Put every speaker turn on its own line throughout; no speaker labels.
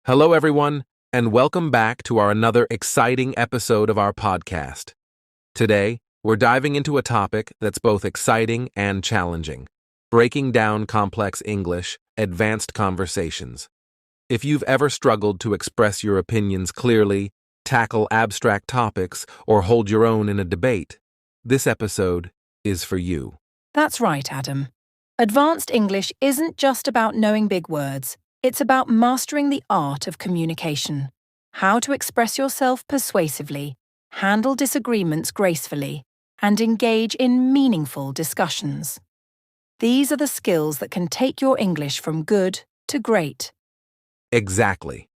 Hello, everyone, and welcome back to another exciting episode of our podcast. Today, we're diving into a topic that's both exciting and challenging: breaking down complex English, advanced conversations. If you've ever struggled to express your opinions clearly, tackle abstract topics, or hold your own in a debate, this episode is for you.
That's right, Adam. Advanced English isn't just about knowing big words. It's about mastering the art of communication. How to express yourself persuasively, handle disagreements gracefully, and engage in meaningful discussions. These are the skills that can take your English from good to great.
Exactly.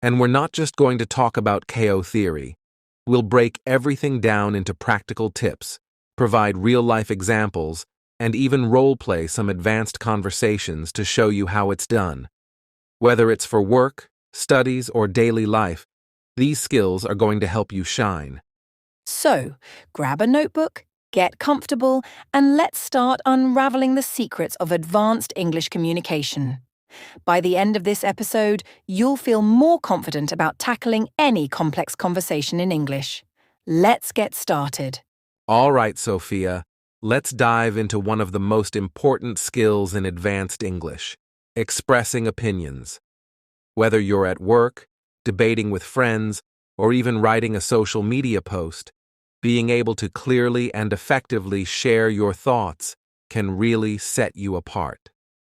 And we're not just going to talk about KO theory. We'll break everything down into practical tips, provide real-life examples, and even role-play some advanced conversations to show you how it's done. Whether it's for work, studies, or daily life, these skills are going to help you shine.
So, grab a notebook, get comfortable, and let's start unraveling the secrets of advanced English communication. By the end of this episode, you'll feel more confident about tackling any complex conversation in English. Let's get started.
All right, Sophia, let's dive into one of the most important skills in advanced English: expressing opinions. Whether you're at work, debating with friends, or even writing a social media post, being able to clearly and effectively share your thoughts can really set you apart.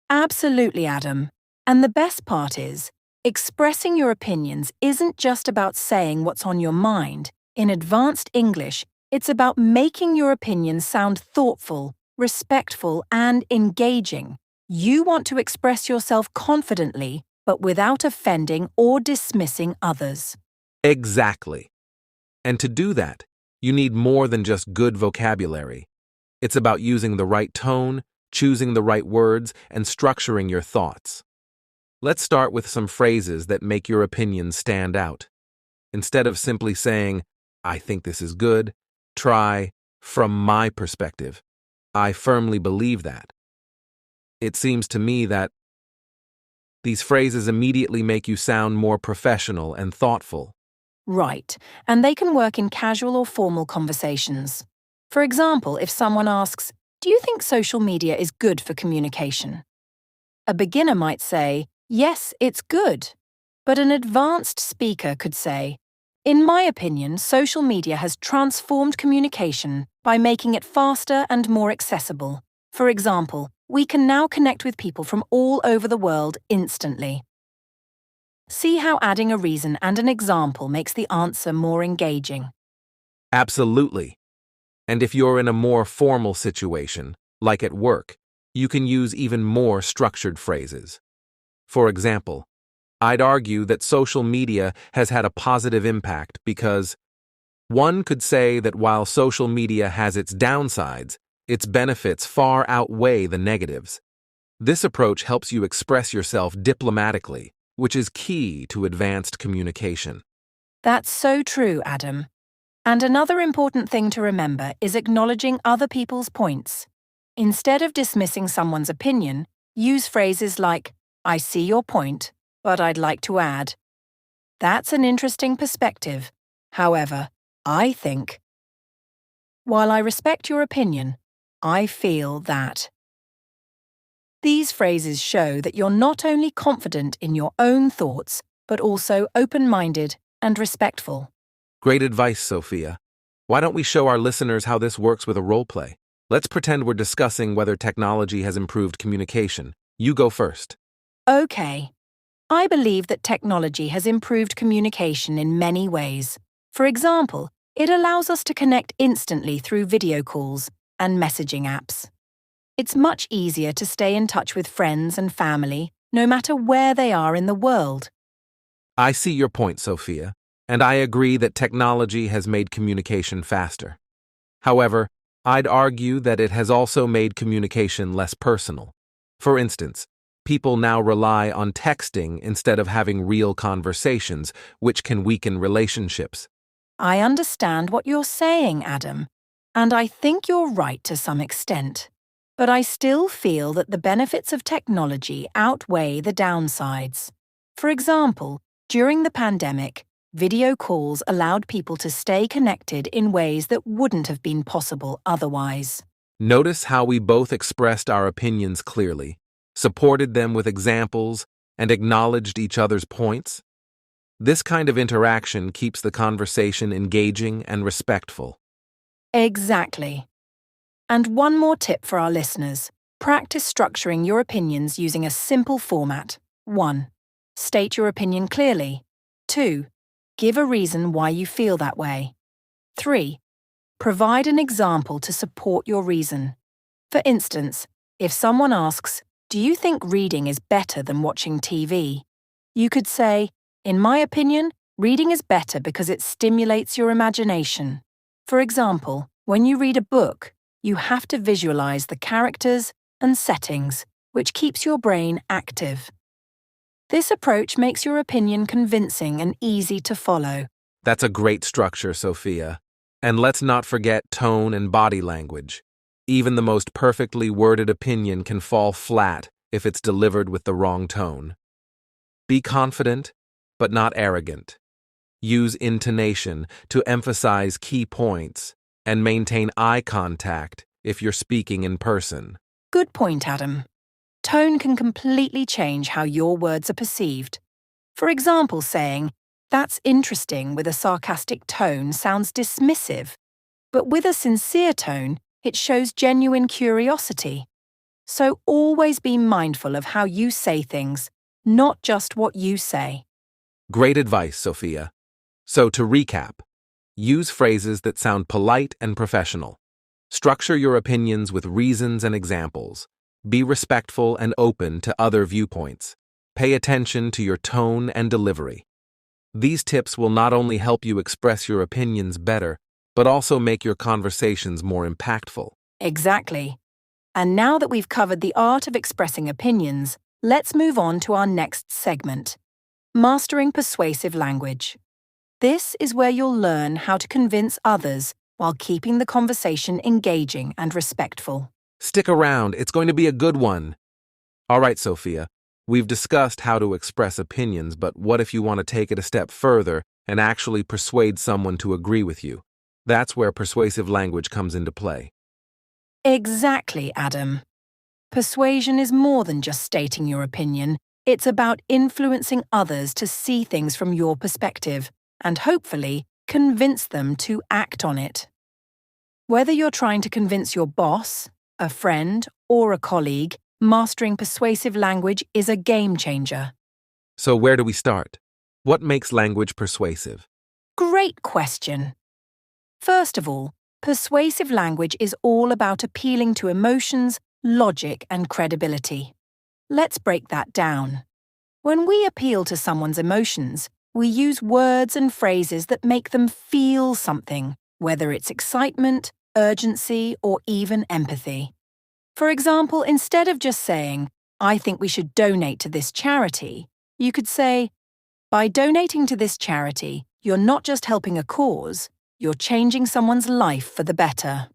Absolutely, Adam. And the best part is, expressing your opinions isn't just about saying what's on your mind. In advanced English, it's about making your opinions sound thoughtful, respectful, and engaging. You want to express yourself confidently, but without offending or dismissing others.
Exactly. And to do that, you need more than just good vocabulary. It's about using the right tone, choosing the right words, and structuring your thoughts. Let's start with some phrases that make your opinions stand out. Instead of simply saying, "I think this is good," try, "From my perspective, I firmly believe that." It seems to me that these phrases immediately make you sound more professional and thoughtful.
Right, and they can work in casual or formal conversations. For example, if someone asks, "Do you think social media is good for communication?" A beginner might say, "Yes, it's good." But an advanced speaker could say, "In my opinion, social media has transformed communication by making it faster and more accessible. For example, we can now connect with people from all over the world instantly." See how adding a reason and an example makes the answer more engaging.
Absolutely. And if you're in a more formal situation, like at work, you can use even more structured phrases. For example, I'd argue that social media has had a positive impact because one could say that while social media has its downsides, its benefits far outweigh the negatives. This approach helps you express yourself diplomatically, which is key to advanced communication.
That's so true, Adam. And another important thing to remember is acknowledging other people's points. Instead of dismissing someone's opinion, use phrases like, "I see your point, but I'd like to add." That's an interesting perspective. However, I think, "While I respect your opinion, I feel that." These phrases show that you're not only confident in your own thoughts, but also open-minded and respectful.
Great advice, Sophia. Why don't we show our listeners how this works with a role play? Let's pretend we're discussing whether technology has improved communication. You go first.
Okay. I believe that technology has improved communication in many ways. For example, it allows us to connect instantly through video calls and messaging apps. It's much easier to stay in touch with friends and family, no matter where they are in the world.
I see your point, Sophia, and I agree that technology has made communication faster. However, I'd argue that it has also made communication less personal. For instance, people now rely on texting instead of having real conversations, which can weaken relationships.
I understand what you're saying, Adam, and I think you're right to some extent. But I still feel that the benefits of technology outweigh the downsides. For example, during the pandemic, video calls allowed people to stay connected in ways that wouldn't have been possible otherwise.
Notice how we both expressed our opinions clearly, supported them with examples, and acknowledged each other's points? This kind of interaction keeps the conversation engaging and respectful.
Exactly. And one more tip for our listeners. Practice structuring your opinions using a simple format. 1. State your opinion clearly. 2. Give a reason why you feel that way. 3. Provide an example to support your reason. For instance, if someone asks, "Do you think reading is better than watching TV?" you could say, "In my opinion, reading is better because it stimulates your imagination." For example, when you read a book, you have to visualize the characters and settings, which keeps your brain active. This approach makes your opinion convincing and easy to follow.
That's a great structure, Sophia. And let's not forget tone and body language. Even the most perfectly worded opinion can fall flat if it's delivered with the wrong tone. Be confident, but not arrogant. Use intonation to emphasize key points, and maintain eye contact if you're speaking in person.
Good point, Adam. Tone can completely change how your words are perceived. For example, saying, "That's interesting," with a sarcastic tone sounds dismissive, but with a sincere tone, it shows genuine curiosity. So always be mindful of how you say things, not just what you say.
Great advice, Sophia. So to recap, use phrases that sound polite and professional. Structure your opinions with reasons and examples. Be respectful and open to other viewpoints. Pay attention to your tone and delivery. These tips will not only help you express your opinions better, but also make your conversations more impactful.
Exactly. And now that we've covered the art of expressing opinions, let's move on to our next segment, mastering persuasive language. This is where you'll learn how to convince others while keeping the conversation engaging and respectful.
Stick around, it's going to be a good one. All right, Sophia, we've discussed how to express opinions, but what if you want to take it a step further and actually persuade someone to agree with you? That's where persuasive language comes into play.
Exactly, Adam. Persuasion is more than just stating your opinion. It's about influencing others to see things from your perspective and hopefully convince them to act on it. Whether you're trying to convince your boss, a friend, or a colleague, mastering persuasive language is a game changer.
So where do we start? What makes language persuasive?
Great question. First of all, persuasive language is all about appealing to emotions, logic, and credibility. Let's break that down. When we appeal to someone's emotions, we use words and phrases that make them feel something, whether it's excitement, urgency, or even empathy. For example, instead of just saying, "I think we should donate to this charity," you could say, "By donating to this charity, you're not just helping a cause, you're changing someone's life for the better."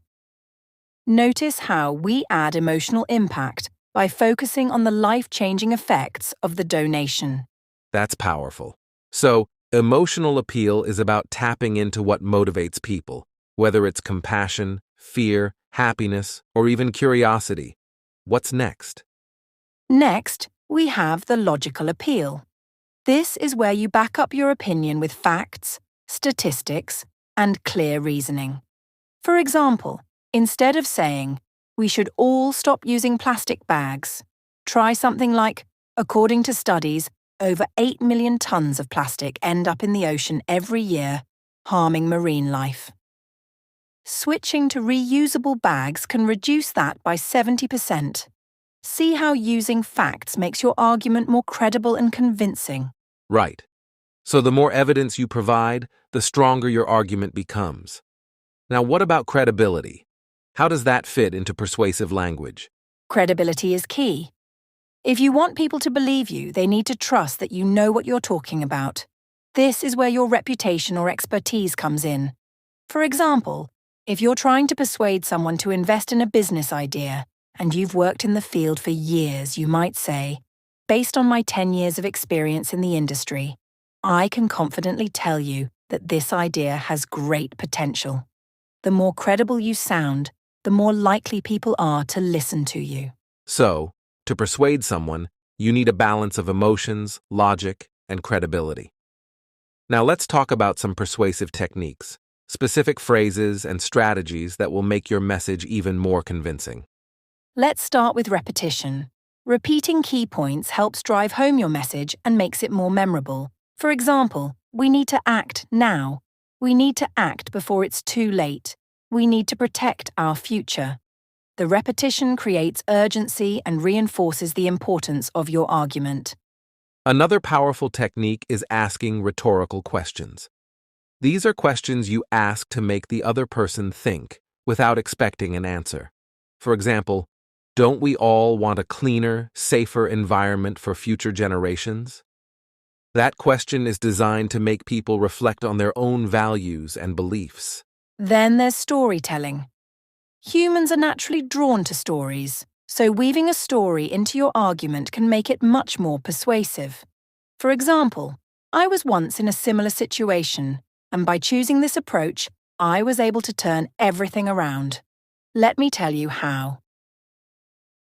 Notice how we add emotional impact by focusing on the life-changing effects of the donation.
That's powerful. So, emotional appeal is about tapping into what motivates people, whether it's compassion, fear, happiness, or even curiosity. What's next?
Next, we have the logical appeal. This is where you back up your opinion with facts, statistics, and clear reasoning. For example, instead of saying, "We should all stop using plastic bags," try something like, "According to studies, over 8 million tons of plastic end up in the ocean every year, harming marine life." Switching to reusable bags can reduce that by 70%. See how using facts makes your argument more credible and convincing.
Right. So the more evidence you provide, the stronger your argument becomes. Now, what about credibility? How does that fit into persuasive language?
Credibility is key. If you want people to believe you, they need to trust that you know what you're talking about. This is where your reputation or expertise comes in. For example, if you're trying to persuade someone to invest in a business idea and you've worked in the field for years, you might say, based on my 10 years of experience in the industry, I can confidently tell you that this idea has great potential. The more credible you sound, the more likely people are to listen to you.
So, to persuade someone, you need a balance of emotions, logic, and credibility. Now let's talk about some persuasive techniques, specific phrases and strategies that will make your message even more convincing.
Let's start with repetition. Repeating key points helps drive home your message and makes it more memorable. For example, we need to act now. We need to act before it's too late. We need to protect our future. The repetition creates urgency and reinforces the importance of your argument.
Another powerful technique is asking rhetorical questions. These are questions you ask to make the other person think without expecting an answer. For example, don't we all want a cleaner, safer environment for future generations? That question is designed to make people reflect on their own values and beliefs.
Then there's storytelling. Humans are naturally drawn to stories, so weaving a story into your argument can make it much more persuasive. For example, I was once in a similar situation, and by choosing this approach, I was able to turn everything around. Let me tell you how.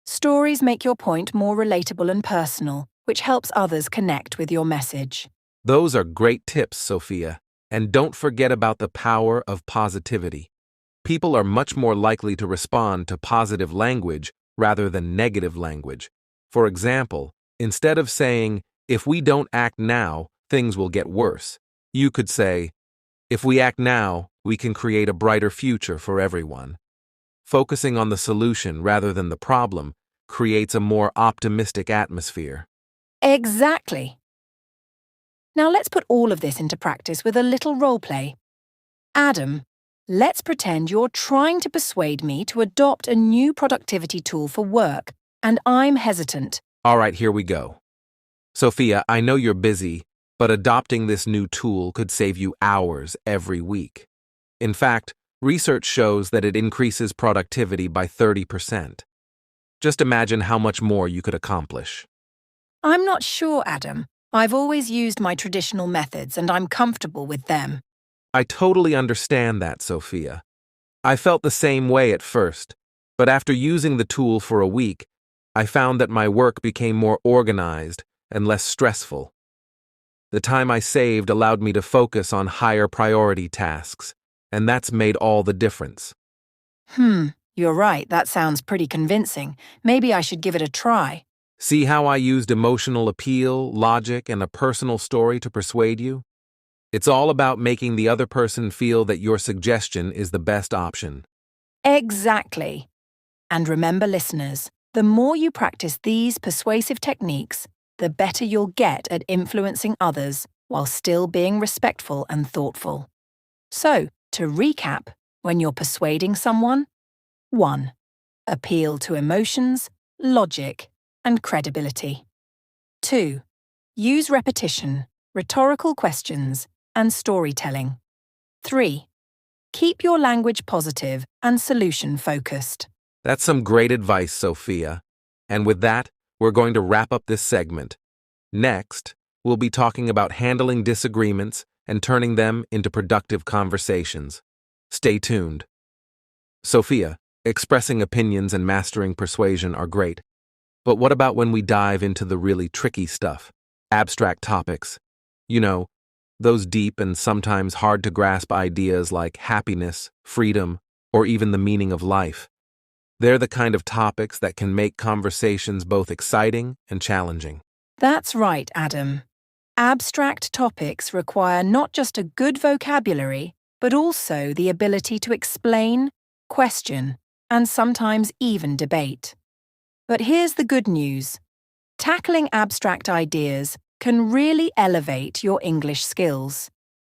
Stories make your point more relatable and personal, which helps others connect with your message.
Those are great tips, Sophia. And don't forget about the power of positivity. People are much more likely to respond to positive language rather than negative language. For example, instead of saying, "If we don't act now, things will get worse," you could say, "If we act now, we can create a brighter future for everyone." Focusing on the solution rather than the problem creates a more optimistic atmosphere.
Exactly. Now let's put all of this into practice with a little role play. Adam, let's pretend you're trying to persuade me to adopt a new productivity tool for work, and I'm hesitant.
All right, here we go. Sophia, I know you're busy, but adopting this new tool could save you hours every week. In fact, research shows that it increases productivity by 30%. Just imagine how much more you could accomplish.
I'm not sure, Adam. I've always used my traditional methods and I'm comfortable with them.
I totally understand that, Sophia. I felt the same way at first, but after using the tool for a week, I found that my work became more organized and less stressful. The time I saved allowed me to focus on higher priority tasks, and that's made all the difference.
You're right, that sounds pretty convincing. Maybe I should give it a try.
See how I used emotional appeal, logic, and a personal story to persuade you? It's all about making the other person feel that your suggestion is the best option.
Exactly. And remember, listeners, the more you practice these persuasive techniques, the better you'll get at influencing others while still being respectful and thoughtful. So, to recap, when you're persuading someone, 1. Appeal to emotions, logic, and credibility. 2. Use repetition, rhetorical questions, and storytelling. 3. Keep your language positive and solution-focused.
That's some great advice, Sophia. And with that, we're going to wrap up this segment. Next, we'll be talking about handling disagreements and turning them into productive conversations. Stay tuned. Sophia, expressing opinions and mastering persuasion are great. But what about when we dive into the really tricky stuff? Abstract topics. You know, those deep and sometimes hard to grasp ideas like happiness, freedom, or even the meaning of life. They're the kind of topics that can make conversations both exciting and challenging.
That's right, Adam. Abstract topics require not just a good vocabulary, but also the ability to explain, question, and sometimes even debate. But here's the good news. Tackling abstract ideas can really elevate your English skills.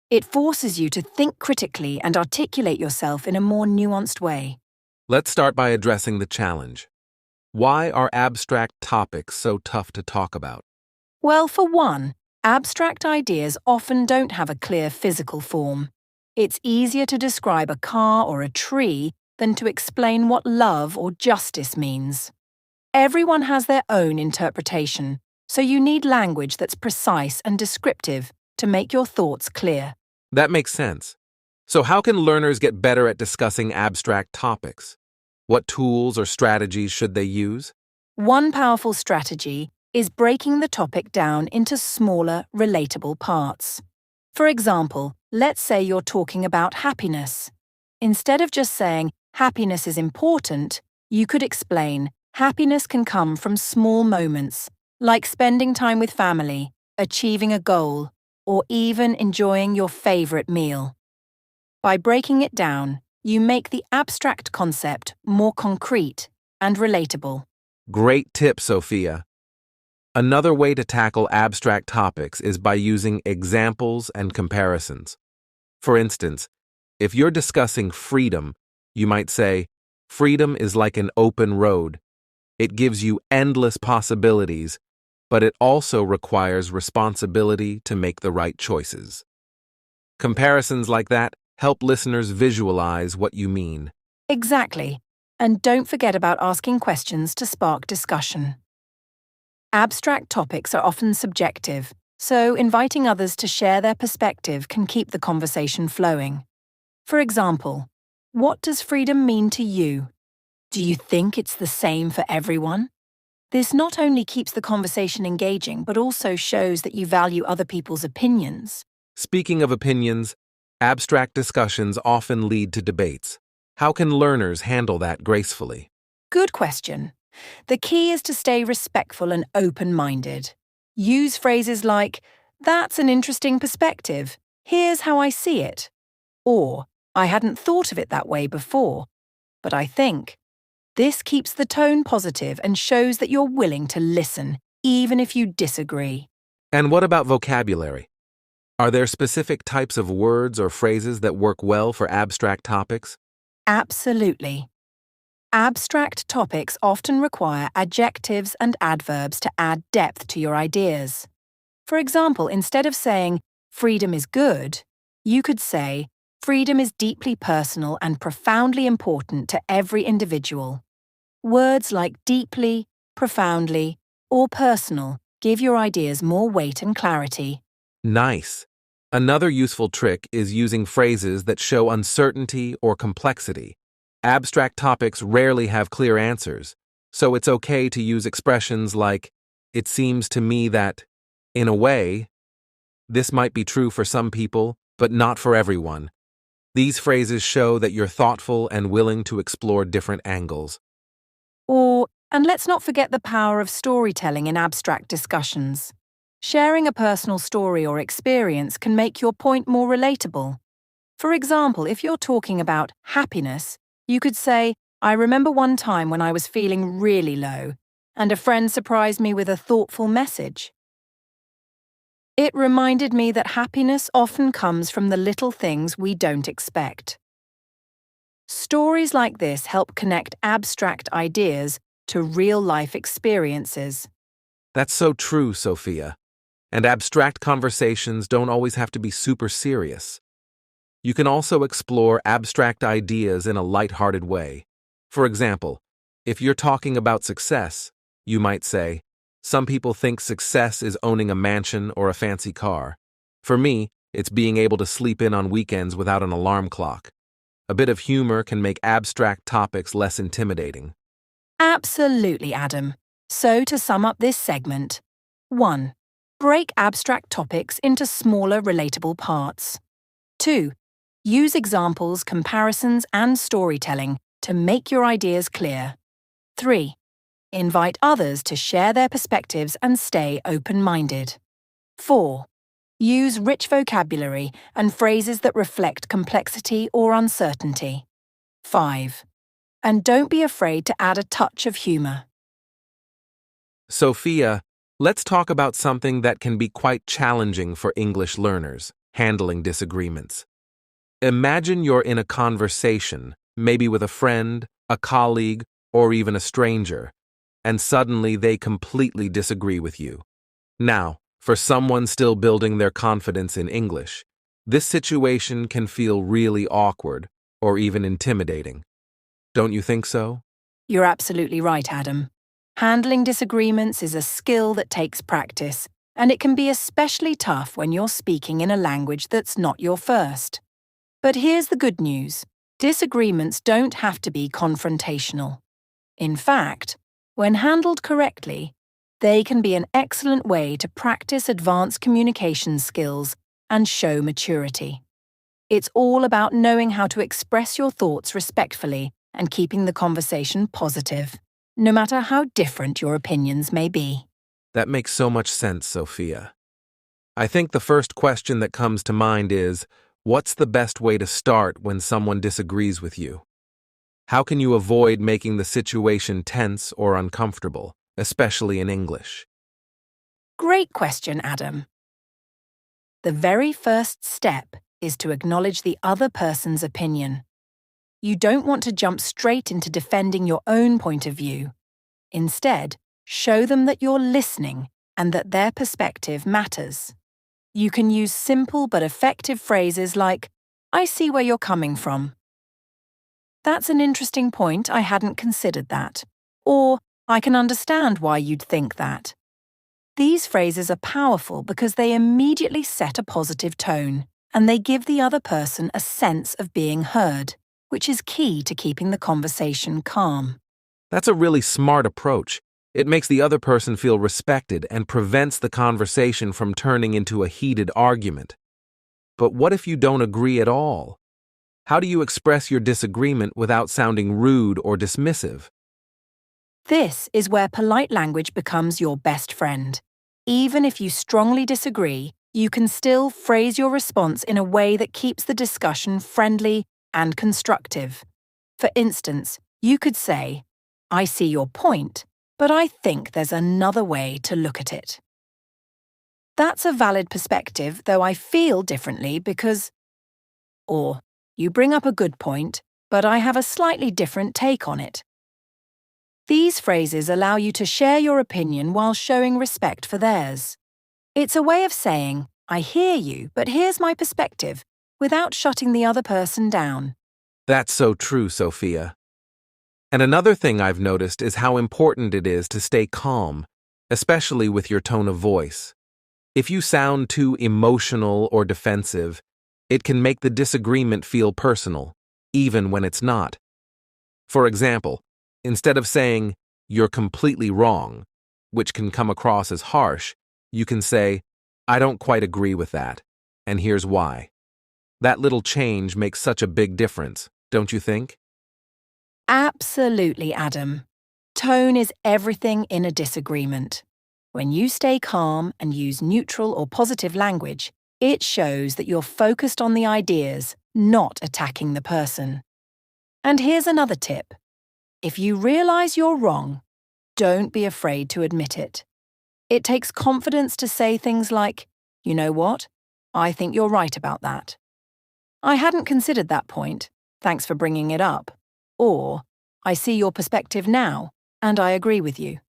It forces you to think critically and articulate yourself in a more nuanced way.
Let's start by addressing the challenge. Why are abstract topics so tough to talk about?
Well, for one, abstract ideas often don't have a clear physical form. It's easier to describe a car or a tree than to explain what love or justice means. Everyone has their own interpretation, So you need language that's precise and descriptive to make your thoughts clear.
That makes sense. So how can learners get better at discussing abstract topics? What tools or strategies should they use?
One powerful strategy is breaking the topic down into smaller, relatable parts. For example, let's say you're talking about happiness. Instead of just saying, happiness is important, you could explain, happiness can come from small moments, like spending time with family, achieving a goal, or even enjoying your favorite meal. By breaking it down, you make the abstract concept more concrete and relatable.
Great tip, Sophia. Another way to tackle abstract topics is by using examples and comparisons. For instance, if you're discussing freedom, you might say, freedom is like an open road. It gives you endless possibilities, but it also requires responsibility to make the right choices. Comparisons like that help listeners visualize what you mean.
Exactly. And don't forget about asking questions to spark discussion. Abstract topics are often subjective, so inviting others to share their perspective can keep the conversation flowing. For example, what does freedom mean to you? Do you think it's the same for everyone? This not only keeps the conversation engaging, but also shows that you value other people's opinions.
Speaking of opinions, abstract discussions often lead to debates. How can learners handle that gracefully?
Good question. The key is to stay respectful and open-minded. Use phrases like, that's an interesting perspective, here's how I see it. Or, I hadn't thought of it that way before, but I think. This keeps the tone positive and shows that you're willing to listen, even if you disagree.
And what about vocabulary? Are there specific types of words or phrases that work well for abstract topics?
Absolutely. Abstract topics often require adjectives and adverbs to add depth to your ideas. For example, instead of saying, freedom is good, you could say, freedom is deeply personal and profoundly important to every individual. Words like deeply, profoundly, or personal give your ideas more weight and clarity.
Nice. Another useful trick is using phrases that show uncertainty or complexity. Abstract topics rarely have clear answers, so it's okay to use expressions like, it seems to me that, in a way, this might be true for some people, but not for everyone. These phrases show that you're thoughtful and willing to explore different angles.
And let's not forget the power of storytelling in abstract discussions. Sharing a personal story or experience can make your point more relatable. For example, if you're talking about happiness, you could say, I remember one time when I was feeling really low, and a friend surprised me with a thoughtful message. It reminded me that happiness often comes from the little things we don't expect. Stories like this help connect abstract ideas to real-life experiences.
That's so true, Sophia. And abstract conversations don't always have to be super serious. You can also explore abstract ideas in a lighthearted way. For example, if you're talking about success, you might say, some people think success is owning a mansion or a fancy car. For me, it's being able to sleep in on weekends without an alarm clock. A bit of humor can make abstract topics less intimidating.
Absolutely, Adam. So to sum up this segment, 1. Break abstract topics into smaller, relatable parts. 2. Use examples, comparisons, and storytelling to make your ideas clear. 3. Invite others to share their perspectives and stay open-minded. 4. Use rich vocabulary and phrases that reflect complexity or uncertainty. 5. And don't be afraid to add a touch of humor.
Sophia, let's talk about something that can be quite challenging for English learners, handling disagreements. Imagine you're in a conversation, maybe with a friend, a colleague, or even a stranger, and suddenly they completely disagree with you. Now, for someone still building their confidence in English, this situation can feel really awkward or even intimidating. Don't you think so?
You're absolutely right, Adam. Handling disagreements is a skill that takes practice, and it can be especially tough when you're speaking in a language that's not your first. But here's the good news. Disagreements don't have to be confrontational. In fact, when handled correctly, they can be an excellent way to practice advanced communication skills and show maturity. It's all about knowing how to express your thoughts respectfully and keeping the conversation positive, no matter how different your opinions may be.
That makes so much sense, Sophia. I think the first question that comes to mind is, what's the best way to start when someone disagrees with you? How can you avoid making the situation tense or uncomfortable, especially in English?
Great question, Adam. The very first step is to acknowledge the other person's opinion. You don't want to jump straight into defending your own point of view. Instead, show them that you're listening and that their perspective matters. You can use simple but effective phrases like, "I see where you're coming from." "That's an interesting point, I hadn't considered that." Or, "I can understand why you'd think that." These phrases are powerful because they immediately set a positive tone, and they give the other person a sense of being heard, which is key to keeping the conversation calm.
That's a really smart approach. It makes the other person feel respected and prevents the conversation from turning into a heated argument. But what if you don't agree at all? How do you express your disagreement without sounding rude or dismissive?
This is where polite language becomes your best friend. Even if you strongly disagree, you can still phrase your response in a way that keeps the discussion friendly and constructive. For instance, you could say, "I see your point, but I think there's another way to look at it." "That's a valid perspective, though I feel differently because..." Or, "You bring up a good point, but I have a slightly different take on it." These phrases allow you to share your opinion while showing respect for theirs. It's a way of saying, "I hear you, but here's my perspective," without shutting the other person down.
That's so true, Sophia. And another thing I've noticed is how important it is to stay calm, especially with your tone of voice. If you sound too emotional or defensive, it can make the disagreement feel personal, even when it's not. For example, instead of saying, "You're completely wrong," which can come across as harsh, you can say, "I don't quite agree with that, and here's why." That little change makes such a big difference, don't you think?
Absolutely, Adam. Tone is everything in a disagreement. When you stay calm and use neutral or positive language, it shows that you're focused on the ideas, not attacking the person. And here's another tip. If you realize you're wrong, don't be afraid to admit it. It takes confidence to say things like, "You know what? I think you're right about that. I hadn't considered that point. Thanks for bringing it up." Or, "I see your perspective now, and I agree with you."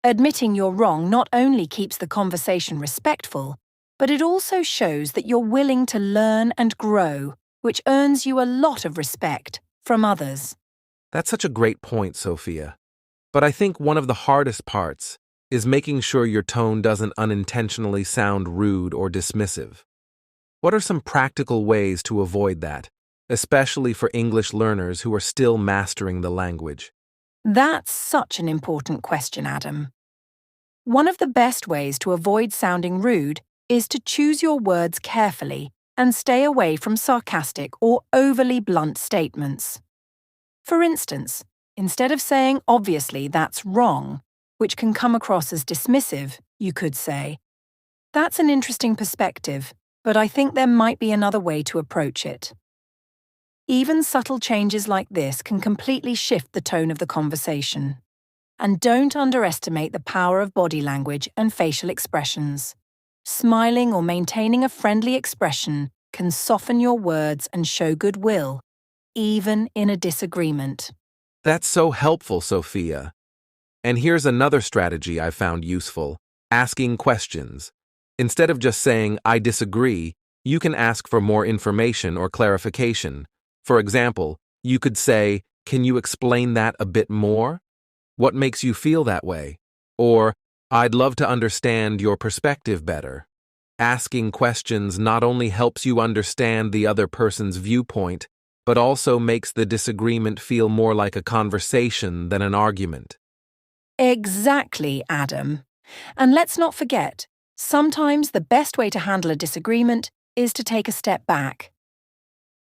Admitting you're wrong not only keeps the conversation respectful, but it also shows that you're willing to learn and grow, which earns you a lot of respect from others.
That's such a great point, Sophia. But I think one of the hardest parts is making sure your tone doesn't unintentionally sound rude or dismissive. What are some practical ways to avoid that, especially for English learners who are still mastering the language?
That's such an important question, Adam. One of the best ways to avoid sounding rude is to choose your words carefully and stay away from sarcastic or overly blunt statements. For instance, instead of saying, "Obviously, that's wrong," which can come across as dismissive, you could say, "That's an interesting perspective, but I think there might be another way to approach it." Even subtle changes like this can completely shift the tone of the conversation. And don't underestimate the power of body language and facial expressions. Smiling or maintaining a friendly expression can soften your words and show goodwill, even in a disagreement.
That's so helpful, Sophia. And here's another strategy I found useful: asking questions. Instead of just saying, "I disagree," you can ask for more information or clarification. For example, you could say, "Can you explain that a bit more?" What makes you feel that way? Or, I'd love to understand your perspective better. Asking questions not only helps you understand the other person's viewpoint, but also makes the disagreement feel more like a conversation than an argument.
Exactly, Adam. And let's not forget, sometimes the best way to handle a disagreement is to take a step back.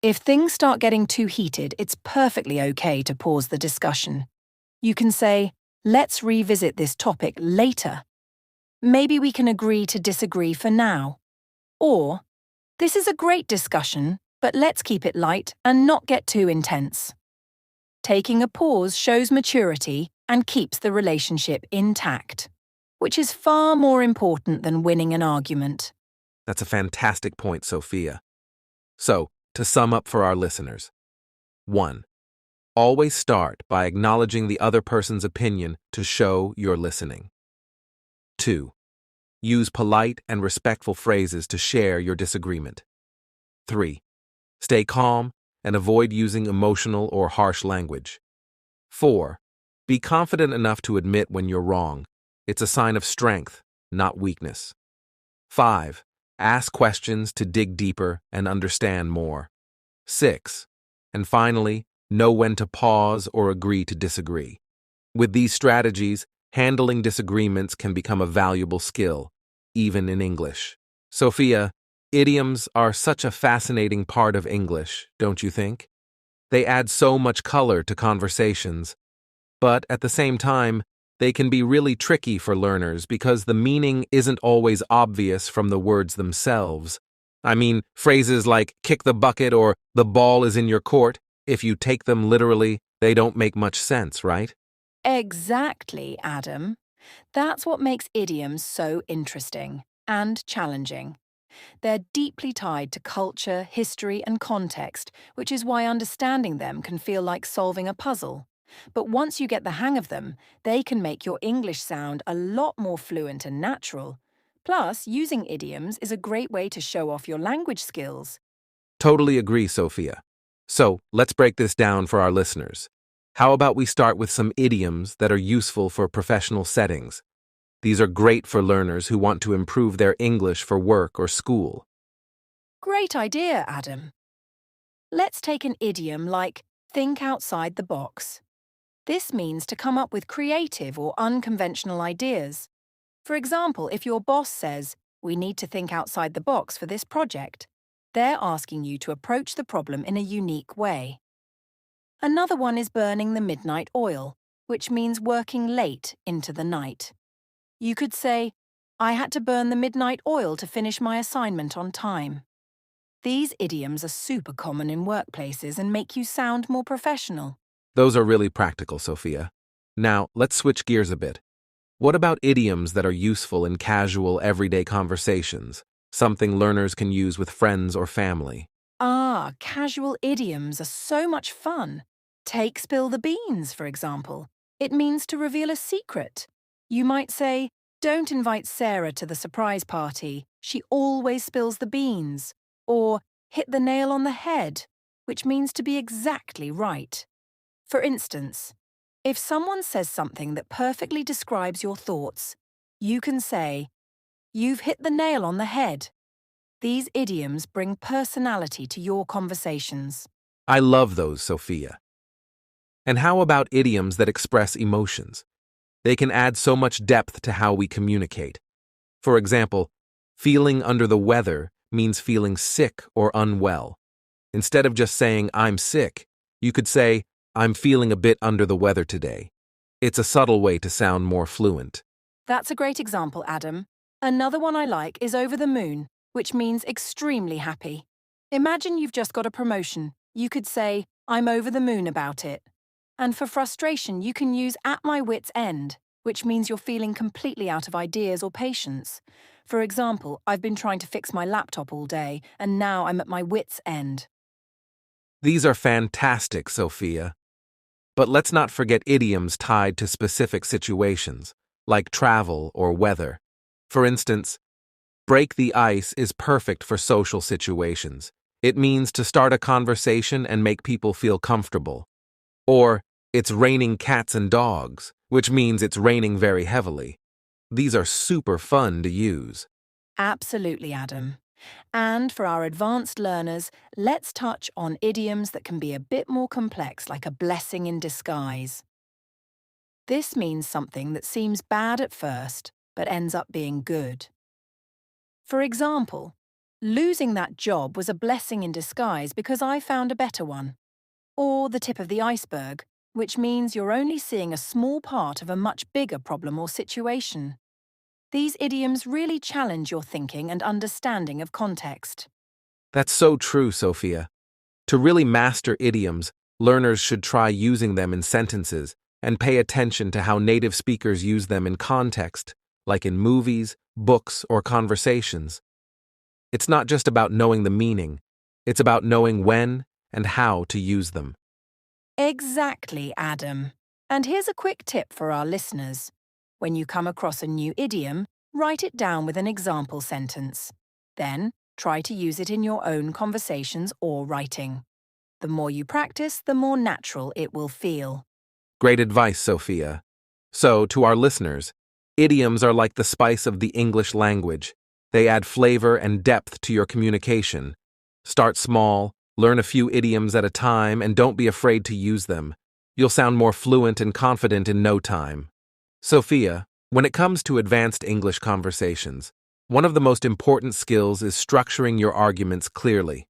If things start getting too heated, it's perfectly okay to pause the discussion. You can say, let's revisit this topic later. Maybe we can agree to disagree for now. Or, this is a great discussion, but let's keep it light and not get too intense. Taking a pause shows maturity and keeps the relationship intact, which is far more important than winning an argument.
That's a fantastic point, Sophia. So, to sum up for our listeners. 1. Always start by acknowledging the other person's opinion to show you're listening. 2. Use polite and respectful phrases to share your disagreement. 3. Stay calm and avoid using emotional or harsh language. 4. Be confident enough to admit when you're wrong. It's a sign of strength, not weakness. 5. Ask questions to dig deeper and understand more. 6. And finally, know when to pause or agree to disagree. With these strategies, handling disagreements can become a valuable skill, even in English. Sophia, idioms are such a fascinating part of English, don't you think? They add so much color to conversations, but at the same time, they can be really tricky for learners because the meaning isn't always obvious from the words themselves. I mean, phrases like kick the bucket or the ball is in your court, if you take them literally, they don't make much sense, right?
Exactly, Adam. That's what makes idioms so interesting and challenging. They're deeply tied to culture, history, and context, which is why understanding them can feel like solving a puzzle. But once you get the hang of them, they can make your English sound a lot more fluent and natural. Plus, using idioms is a great way to show off your language skills.
Totally agree, Sophia. So, let's break this down for our listeners. How about we start with some idioms that are useful for professional settings? These are great for learners who want to improve their English for work or school.
Great idea, Adam. Let's take an idiom like think outside the box. This means to come up with creative or unconventional ideas. For example, if your boss says, we need to think outside the box for this project, they're asking you to approach the problem in a unique way. Another one is burning the midnight oil, which means working late into the night. You could say, I had to burn the midnight oil to finish my assignment on time. These idioms are super common in workplaces and make you sound more professional.
Those are really practical, Sophia. Now, let's switch gears a bit. What about idioms that are useful in casual, everyday conversations? Something learners can use with friends or family.
Casual idioms are so much fun. Take spill the beans, for example. It means to reveal a secret. You might say, don't invite Sarah to the surprise party. She always spills the beans. Or hit the nail on the head, which means to be exactly right. For instance, if someone says something that perfectly describes your thoughts, you can say, you've hit the nail on the head. These idioms bring personality to your conversations.
I love those, Sophia. And how about idioms that express emotions? They can add so much depth to how we communicate. For example, feeling under the weather means feeling sick or unwell. Instead of just saying, I'm sick, you could say, I'm feeling a bit under the weather today. It's a subtle way to sound more fluent.
That's a great example, Adam. Another one I like is over the moon, which means extremely happy. Imagine you've just got a promotion. You could say, I'm over the moon about it. And for frustration, you can use at my wit's end, which means you're feeling completely out of ideas or patience. For example, I've been trying to fix my laptop all day, and now I'm at my wit's end.
These are fantastic, Sophia. But let's not forget idioms tied to specific situations, like travel or weather. For instance, break the ice is perfect for social situations. It means to start a conversation and make people feel comfortable. Or, it's raining cats and dogs, which means it's raining very heavily. These are super fun to use.
Absolutely, Adam. And for our advanced learners, let's touch on idioms that can be a bit more complex, like a blessing in disguise. This means something that seems bad at first, but ends up being good. For example, losing that job was a blessing in disguise because I found a better one. Or the tip of the iceberg, which means you're only seeing a small part of a much bigger problem or situation. These idioms really challenge your thinking and understanding of context.
That's so true, Sophia. To really master idioms, learners should try using them in sentences and pay attention to how native speakers use them in context, like in movies, books, or conversations. It's not just about knowing the meaning, it's about knowing when and how to use them.
Exactly, Adam. And here's a quick tip for our listeners. When you come across a new idiom, write it down with an example sentence. Then, try to use it in your own conversations or writing. The more you practice, the more natural it will feel.
Great advice, Sophia. So, to our listeners, idioms are like the spice of the English language. They add flavor and depth to your communication. Start small, learn a few idioms at a time, and don't be afraid to use them. You'll sound more fluent and confident in no time. Sophia, when it comes to advanced English conversations, one of the most important skills is structuring your arguments clearly.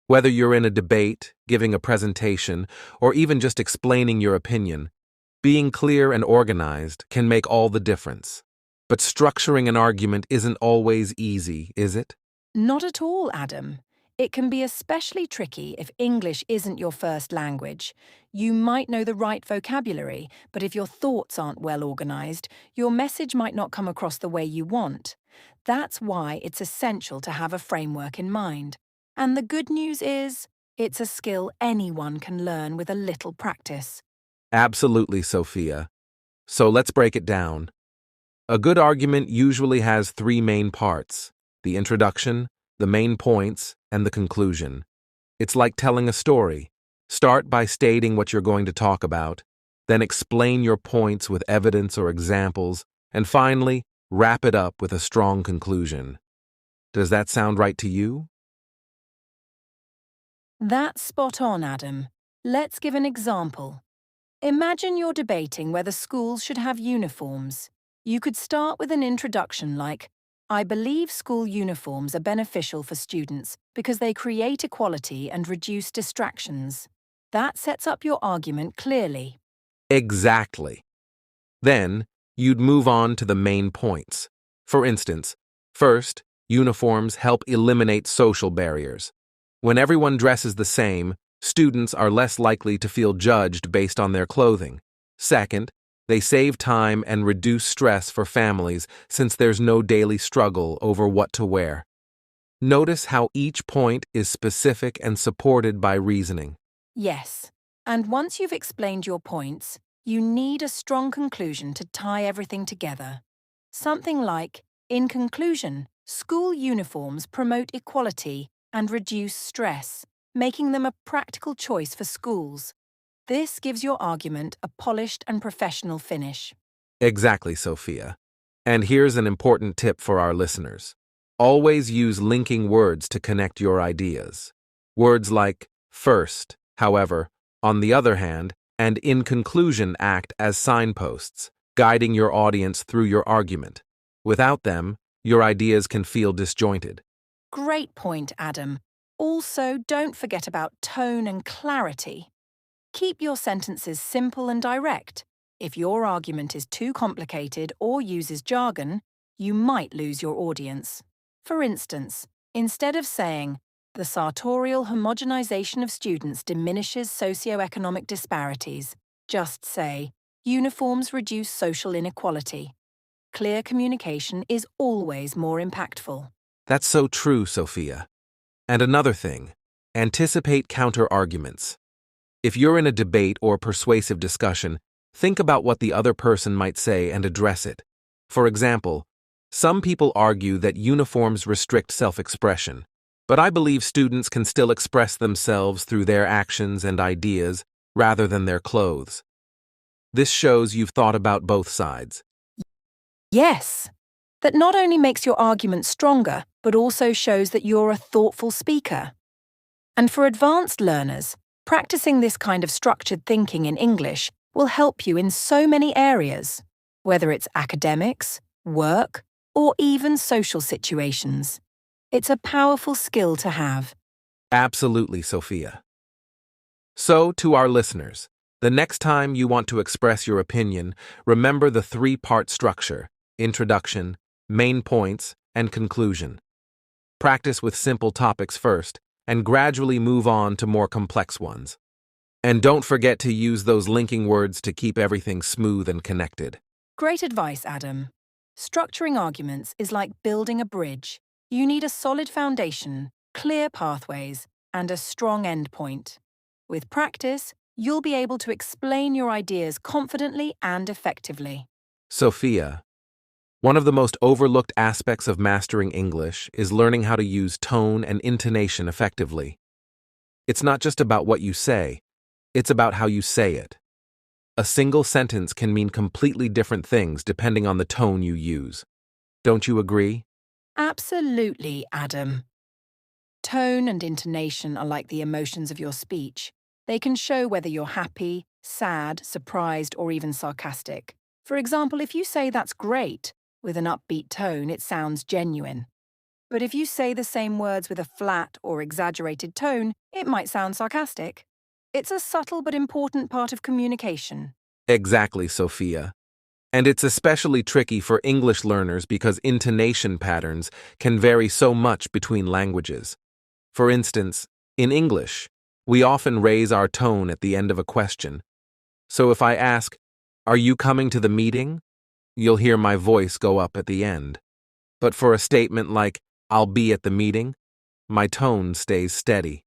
Whether you're in a debate, giving a presentation, or even just explaining your opinion, being clear and organized can make all the difference. But structuring an argument isn't always easy, is it?
Not at all, Adam. It can be especially tricky if English isn't your first language. You might know the right vocabulary, but if your thoughts aren't well organized, your message might not come across the way you want. That's why it's essential to have a framework in mind. And the good news is, it's a skill anyone can learn with a little practice.
Absolutely, Sophia. So let's break it down. A good argument usually has three main parts: the introduction, the main points, and the conclusion. It's like telling a story. Start by stating what you're going to talk about, then explain your points with evidence or examples, and finally, wrap it up with a strong conclusion. Does that sound right to you?
That's spot on, Adam. Let's give an example. Imagine you're debating whether schools should have uniforms. You could start with an introduction like, I believe school uniforms are beneficial for students because they create equality and reduce distractions. That sets up your argument clearly.
Exactly. Then, you'd move on to the main points. For instance, first, uniforms help eliminate social barriers. When everyone dresses the same, students are less likely to feel judged based on their clothing. Second, they save time and reduce stress for families since there's no daily struggle over what to wear. Notice how each point is specific and supported by reasoning.
Yes, and once you've explained your points, you need a strong conclusion to tie everything together. Something like, in conclusion, school uniforms promote equality and reduce stress, making them a practical choice for schools. This gives your argument a polished and professional finish.
Exactly, Sophia. And here's an important tip for our listeners. Always use linking words to connect your ideas. Words like first, however, on the other hand, and in conclusion act as signposts, guiding your audience through your argument. Without them, your ideas can feel disjointed.
Great point, Adam. Also, don't forget about tone and clarity. Keep your sentences simple and direct. If your argument is too complicated or uses jargon, you might lose your audience. For instance, instead of saying, the sartorial homogenization of students diminishes socioeconomic disparities, just say, uniforms reduce social inequality. Clear communication is always more impactful.
That's so true, Sophia. And another thing, anticipate counter-arguments. If you're in a debate or persuasive discussion, think about what the other person might say and address it. For example, some people argue that uniforms restrict self-expression, but I believe students can still express themselves through their actions and ideas rather than their clothes. This shows you've thought about both sides.
Yes. That not only makes your argument stronger, but also shows that you're a thoughtful speaker. And for advanced learners, practicing this kind of structured thinking in English will help you in so many areas, whether it's academics, work, or even social situations. It's a powerful skill to have.
Absolutely, Sophia. So, to our listeners, the next time you want to express your opinion, remember the three-part structure: introduction, main points, and conclusion. Practice with simple topics first, and gradually move on to more complex ones. And don't forget to use those linking words to keep everything smooth and connected.
Great advice, Adam. Structuring arguments is like building a bridge. You need a solid foundation, clear pathways, and a strong endpoint. With practice, you'll be able to explain your ideas confidently and effectively.
Sophia, one of the most overlooked aspects of mastering English is learning how to use tone and intonation effectively. It's not just about what you say, it's about how you say it. A single sentence can mean completely different things depending on the tone you use. Don't you agree?
Absolutely, Adam. Tone and intonation are like the emotions of your speech. They can show whether you're happy, sad, surprised, or even sarcastic. For example, if you say "that's great" with an upbeat tone, it sounds genuine. But if you say the same words with a flat or exaggerated tone, it might sound sarcastic. It's a subtle but important part of communication.
Exactly, Sophia. And it's especially tricky for English learners because intonation patterns can vary so much between languages. For instance, in English, we often raise our tone at the end of a question. So if I ask, "Are you coming to the meeting?" you'll hear my voice go up at the end. But for a statement like, "I'll be at the meeting," my tone stays steady.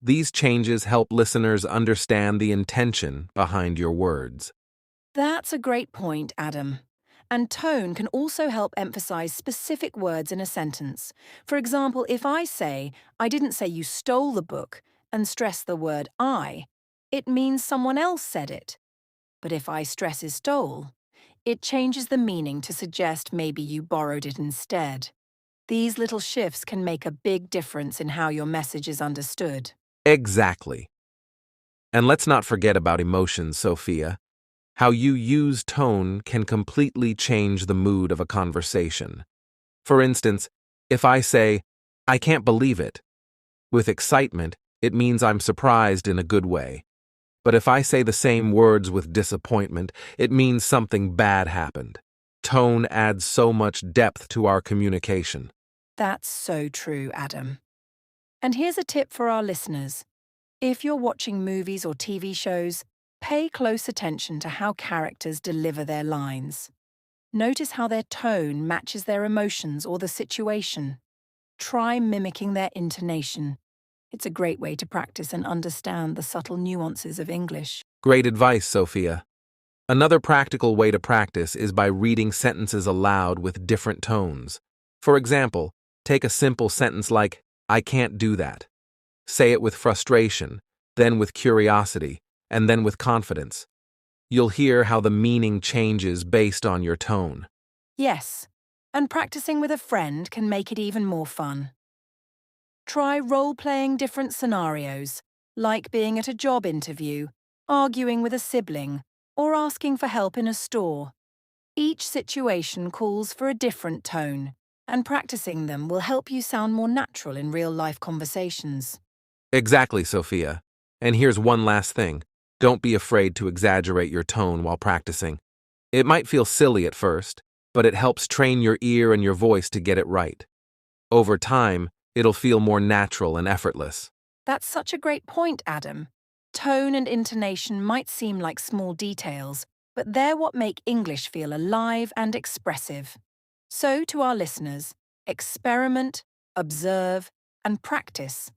These changes help listeners understand the intention behind your words.
That's a great point, Adam. And tone can also help emphasize specific words in a sentence. For example, if I say, "I didn't say you stole the book," and stress the word "I," it means someone else said it. But if I stress is stole, it changes the meaning to suggest maybe you borrowed it instead. These little shifts can make a big difference in how your message is understood.
Exactly. And let's not forget about emotions, Sophia. How you use tone can completely change the mood of a conversation. For instance, if I say, "I can't believe it," with excitement, it means I'm surprised in a good way. But if I say the same words with disappointment, it means something bad happened. Tone adds so much depth to our communication.
That's so true, Adam. And here's a tip for our listeners. If you're watching movies or TV shows, pay close attention to how characters deliver their lines. Notice how their tone matches their emotions or the situation. Try mimicking their intonation. It's a great way to practice and understand the subtle nuances of English.
Great advice, Sophia. Another practical way to practice is by reading sentences aloud with different tones. For example, take a simple sentence like, "I can't do that." Say it with frustration, then with curiosity, and then with confidence. You'll hear how the meaning changes based on your tone.
Yes, and practicing with a friend can make it even more fun. Try role-playing different scenarios, like being at a job interview, arguing with a sibling, or asking for help in a store. Each situation calls for a different tone, and practicing them will help you sound more natural in real-life conversations.
Exactly, Sophia. And here's one last thing. Don't be afraid to exaggerate your tone while practicing. It might feel silly at first, but it helps train your ear and your voice to get it right. Over time, it'll feel more natural and effortless.
That's such a great point, Adam. Tone and intonation might seem like small details, but they're what make English feel alive and expressive. So, to our listeners, experiment, observe, and practice.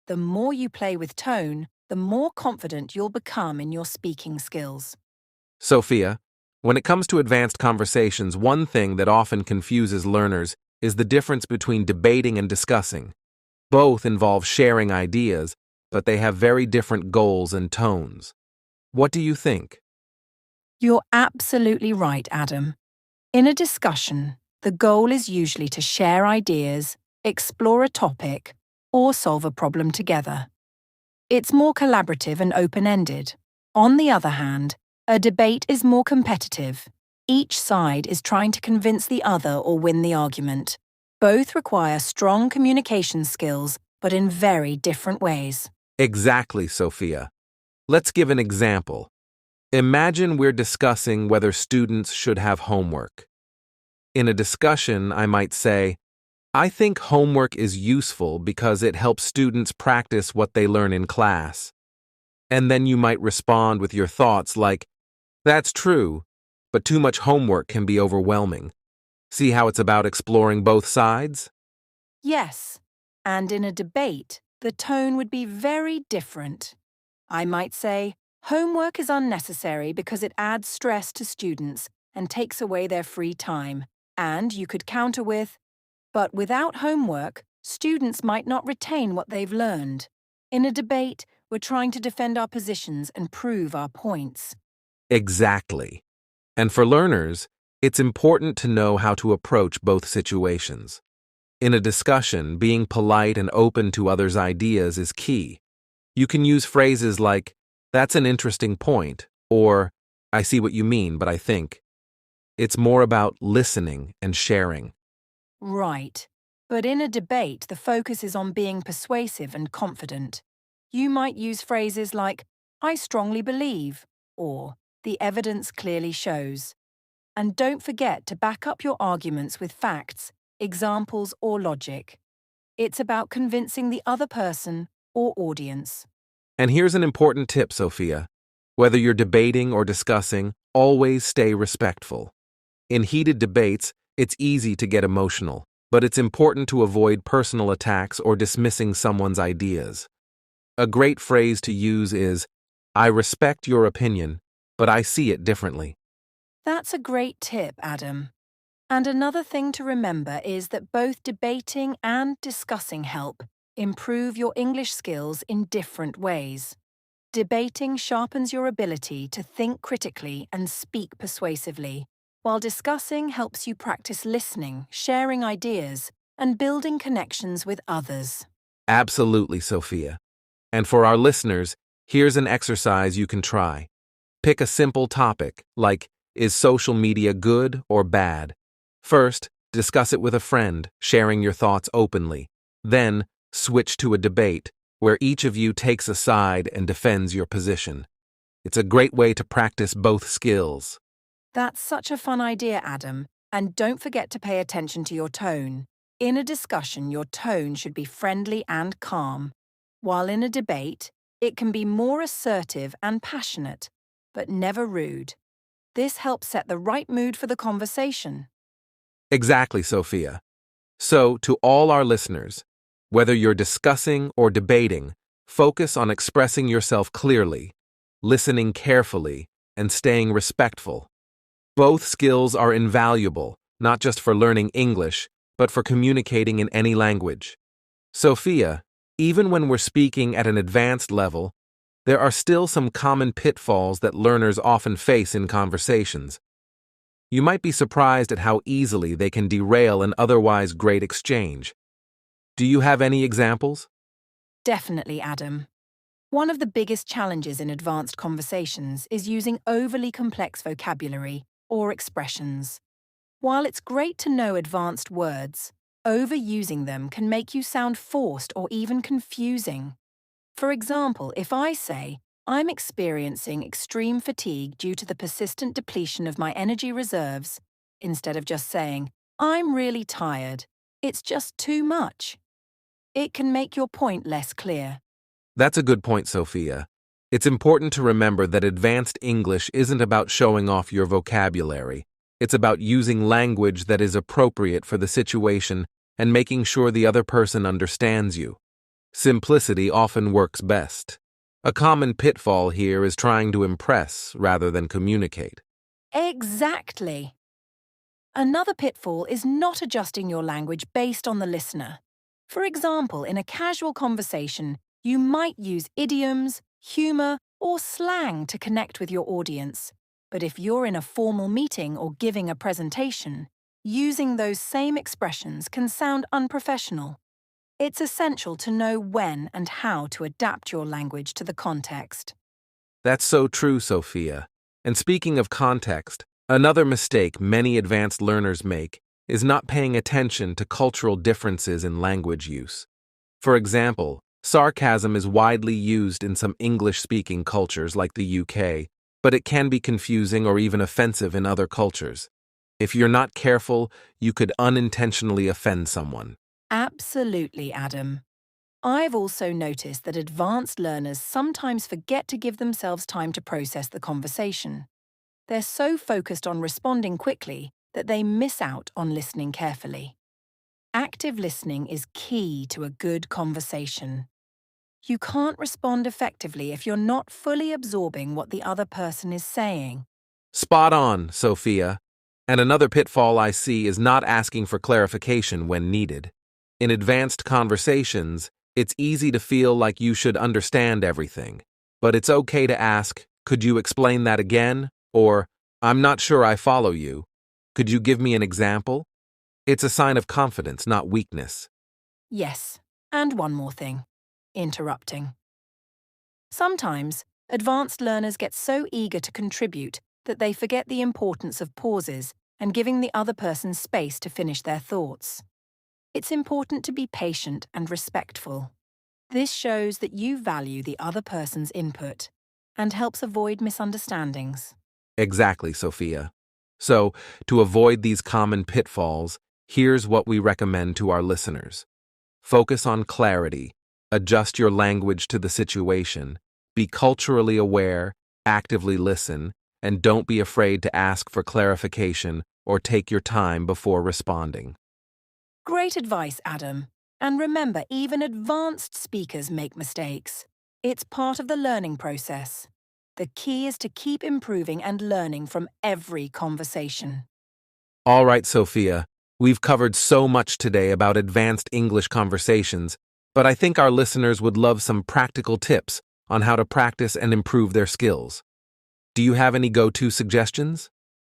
The more you play with tone, the more confident you'll become in your speaking skills.
Sophia, when it comes to advanced conversations, one thing that often confuses learners is the difference between debating and discussing. Both involve sharing ideas, but they have very different goals and tones. What do you think?
You're absolutely right, Adam. In a discussion, the goal is usually to share ideas, explore a topic, or solve a problem together. It's more collaborative and open-ended. On the other hand, a debate is more competitive. Each side is trying to convince the other or win the argument. Both require strong communication skills, but in very different ways.
Exactly, Sophia. Let's give an example. Imagine we're discussing whether students should have homework. In a discussion, I might say, I think homework is useful because it helps students practice what they learn in class. And then you might respond with your thoughts like, that's true, but too much homework can be overwhelming. See how it's about exploring both sides?
Yes, and in a debate, the tone would be very different. I might say, homework is unnecessary because it adds stress to students and takes away their free time. And you could counter with, but without homework, students might not retain what they've learned. In a debate, we're trying to defend our positions and prove our points.
Exactly. And for learners, it's important to know how to approach both situations. In a discussion, being polite and open to others' ideas is key. You can use phrases like, that's an interesting point, or, I see what you mean, but I think. It's more about listening and sharing.
Right. But in a debate, the focus is on being persuasive and confident. You might use phrases like, I strongly believe, or, the evidence clearly shows. And don't forget to back up your arguments with facts, examples, or logic. It's about convincing the other person or audience.
And here's an important tip, Sophia. Whether you're debating or discussing, always stay respectful. In heated debates, it's easy to get emotional, but it's important to avoid personal attacks or dismissing someone's ideas. A great phrase to use is, I respect your opinion, but I see it differently.
That's a great tip, Adam. And another thing to remember is that both debating and discussing help improve your English skills in different ways. Debating sharpens your ability to think critically and speak persuasively, while discussing helps you practice listening, sharing ideas, and building connections with others.
Absolutely, Sophia. And for our listeners, here's an exercise you can try. Pick a simple topic, like, is social media good or bad? First, discuss it with a friend, sharing your thoughts openly. Then, switch to a debate, where each of you takes a side and defends your position. It's a great way to practice both skills.
That's such a fun idea, Adam. And don't forget to pay attention to your tone. In a discussion, your tone should be friendly and calm, while in a debate, it can be more assertive and passionate, but never rude. This helps set the right mood for the conversation.
Exactly, Sophia. So, to all our listeners, whether you're discussing or debating, focus on expressing yourself clearly, listening carefully, and staying respectful. Both skills are invaluable, not just for learning English, but for communicating in any language. Sophia, even when we're speaking at an advanced level, there are still some common pitfalls that learners often face in conversations. You might be surprised at how easily they can derail an otherwise great exchange. Do you have any examples?
Definitely, Adam. One of the biggest challenges in advanced conversations is using overly complex vocabulary or expressions. While it's great to know advanced words, overusing them can make you sound forced or even confusing. For example, if I say, I'm experiencing extreme fatigue due to the persistent depletion of my energy reserves, instead of just saying, I'm really tired, it's just too much. It can make your point less clear.
That's a good point, Sophia. It's important to remember that advanced English isn't about showing off your vocabulary. It's about using language that is appropriate for the situation and making sure the other person understands you. Simplicity often works best. A common pitfall here is trying to impress rather than communicate.
Exactly. Another pitfall is not adjusting your language based on the listener. For example, in a casual conversation, you might use idioms, humor, or slang to connect with your audience. But if you're in a formal meeting or giving a presentation, using those same expressions can sound unprofessional. It's essential to know when and how to adapt your language to the context.
That's so true, Sophia. And speaking of context, another mistake many advanced learners make is not paying attention to cultural differences in language use. For example, sarcasm is widely used in some English-speaking cultures like the UK, but it can be confusing or even offensive in other cultures. If you're not careful, you could unintentionally offend someone.
Absolutely, Adam. I've also noticed that advanced learners sometimes forget to give themselves time to process the conversation. They're so focused on responding quickly that they miss out on listening carefully. Active listening is key to a good conversation. You can't respond effectively if you're not fully absorbing what the other person is saying.
Spot on, Sophia. And another pitfall I see is not asking for clarification when needed. In advanced conversations, it's easy to feel like you should understand everything. But it's okay to ask, "Could you explain that again?" Or, "I'm not sure I follow you. Could you give me an example?" It's a sign of confidence, not weakness.
Yes, and one more thing. Interrupting. Sometimes, advanced learners get so eager to contribute that they forget the importance of pauses and giving the other person space to finish their thoughts. It's important to be patient and respectful. This shows that you value the other person's input and helps avoid misunderstandings.
Exactly, Sophia. So, to avoid these common pitfalls, here's what we recommend to our listeners. Focus on clarity, adjust your language to the situation, be culturally aware, actively listen, and don't be afraid to ask for clarification or take your time before responding.
Great advice, Adam. And remember, even advanced speakers make mistakes. It's part of the learning process. The key is to keep improving and learning from every conversation.
All right, Sophia, we've covered so much today about advanced English conversations, but I think our listeners would love some practical tips on how to practice and improve their skills. Do you have any go-to suggestions?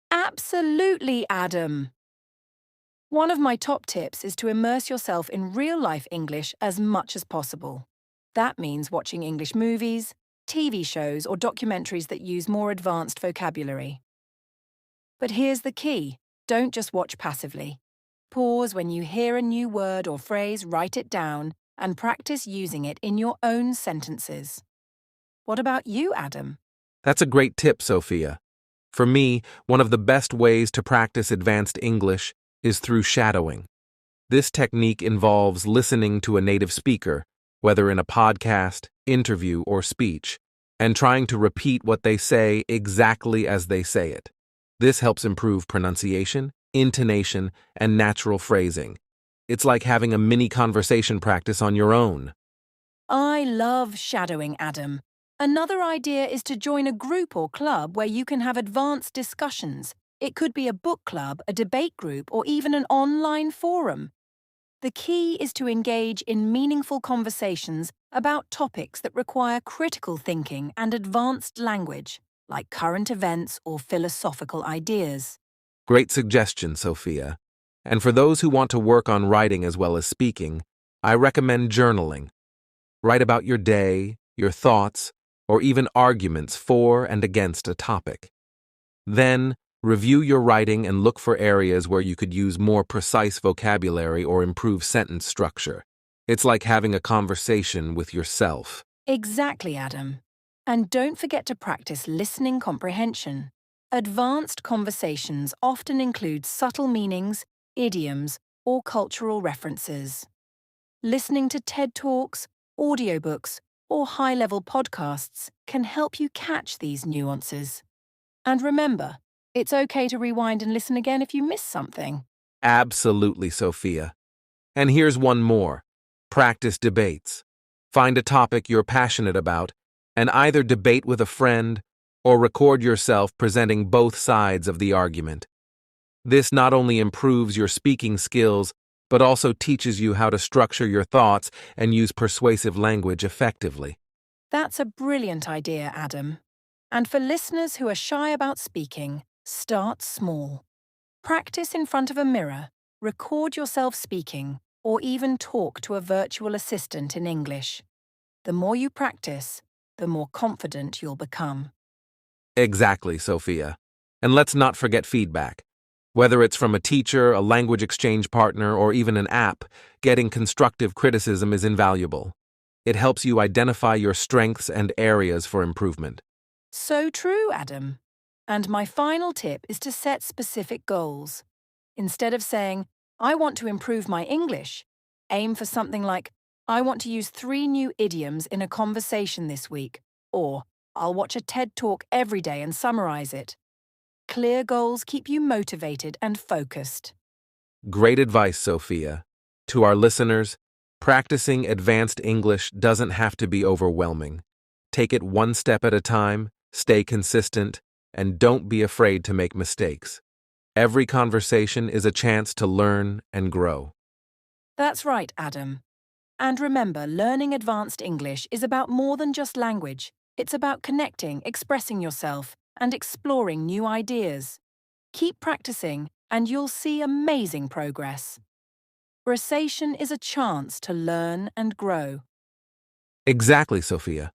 Absolutely, Adam. One of my top tips is to immerse yourself in real-life English as much as possible. That means watching English movies, TV shows, or documentaries that use more advanced vocabulary. But here's the key. Don't just watch passively. Pause when you hear a new word or phrase, write it down, and practice using it in your own sentences. What about you, Adam?
That's a great tip, Sophia. For me, one of the best ways to practice advanced English is through shadowing. This technique involves listening to a native speaker, whether in a podcast, interview, or speech, and trying to repeat what they say exactly as they say it. This helps improve pronunciation, intonation, and natural phrasing. It's like having a mini conversation practice on your own.
I love shadowing, Adam. Another idea is to join a group or club where you can have advanced discussions. It could be a book club, a debate group, or even an online forum. The key is to engage in meaningful conversations about topics that require critical thinking and advanced language, like current events or philosophical ideas.
Great suggestion, Sophia. And for those who want to work on writing as well as speaking, I recommend journaling. Write about your day, your thoughts, or even arguments for and against a topic. Then, review your writing and look for areas where you could use more precise vocabulary or improve sentence structure. It's like having a conversation with yourself.
Exactly, Adam. And don't forget to practice listening comprehension. Advanced conversations often include subtle meanings, idioms, or cultural references. Listening to TED Talks, audiobooks, or high-level podcasts can help you catch these nuances. And remember, it's okay to rewind and listen again if you miss something.
Absolutely, Sophia. And here's one more. Practice debates. Find a topic you're passionate about and either debate with a friend or record yourself presenting both sides of the argument. This not only improves your speaking skills, but also teaches you how to structure your thoughts and use persuasive language effectively.
That's a brilliant idea, Adam. And for listeners who are shy about speaking, start small. Practice in front of a mirror, record yourself speaking, or even talk to a virtual assistant in English. The more you practice, the more confident you'll become.
Exactly, Sophia. And let's not forget feedback. Whether it's from a teacher, a language exchange partner, or even an app, getting constructive criticism is invaluable. It helps you identify your strengths and areas for improvement.
So true, Adam. And my final tip is to set specific goals. Instead of saying, I want to improve my English, aim for something like, I want to use 3 new idioms in a conversation this week, or I'll watch a TED Talk every day and summarize it. Clear goals keep you motivated and focused.
Great advice, Sophia. To our listeners, practicing advanced English doesn't have to be overwhelming. Take it one step at a time, stay consistent, and don't be afraid to make mistakes. Every conversation is a chance to learn and grow.
That's right, Adam. And remember, learning advanced English is about more than just language. It's about connecting, expressing yourself, and exploring new ideas. Keep practicing, and you'll see amazing progress. Conversation is a chance to learn and grow.
Exactly, Sophia.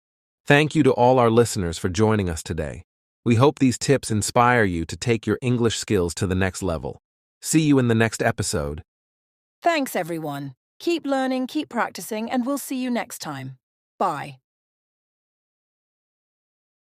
Thank you to all our listeners for joining us today. We hope these tips inspire you to take your English skills to the next level. See you in the next episode.
Thanks, everyone. Keep learning, keep practicing, and we'll see you next time. Bye.